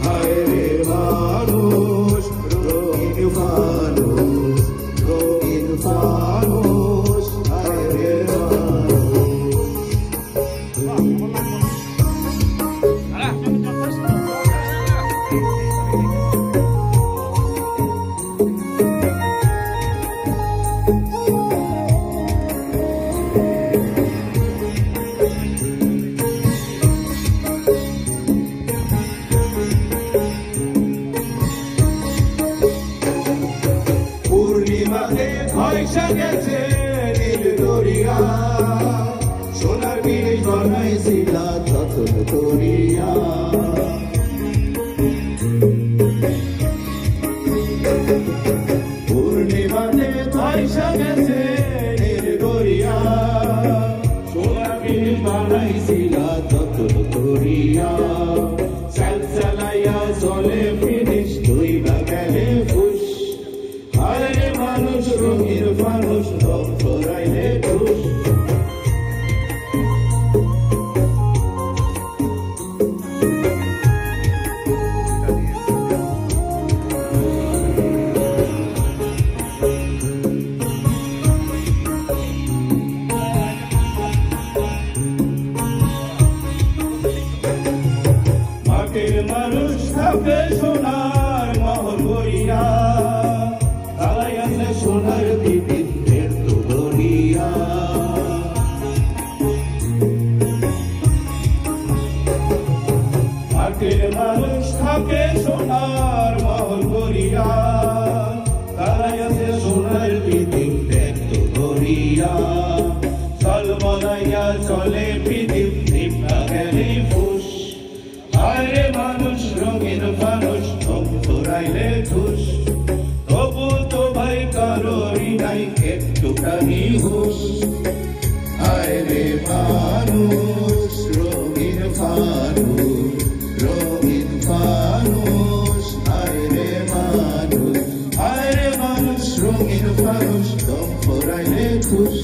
হায় রে মানুষ রঙিন ফানুষ, রঙিন ফানুষ, হায় রে পূর্ণিমাতে ভয়সা গেছে নীল দরিয়া, সোনার ব্রিজ বানাইছিল যতন করিয়া। পূর্ণিমাতে ভয়সা গেছে নীল দরিয়া, সোনার ব্রিজ বানাইছিল যতন করিয়া। চালাইয়া চলে ফিনিশ তুই না গেলে ফুস, হায় মানুষ রঙিন ফানুষ রং ফোরাইলে ঠুস। মাটির মানুষ থাকে সোনার মহল গড়িয়া, তালাই আছে সোনার বিবিধের তো গড়িয়া। মাটির মানুষ থাকে সোনার মহল গড়িয়া, তালাই আছে সোনার বিবিধের তো গড়িয়া। চল বলাইয়া চলে পৃথিবী দীপা গেলে ফুস, হায় মানুষ রঙিন ফানুষ রং ফোরাইলে ঠুস। তবু তো ভাই কারোরই নাই একটুখানি হুশ, হায় রে মানুষ রঙিন ফানুষ, রঙিন ফানুষ, হায় রে মানুষ, হায় রে মানুষ রঙিন ফানুষ রং ফোরাইলে ঠুস।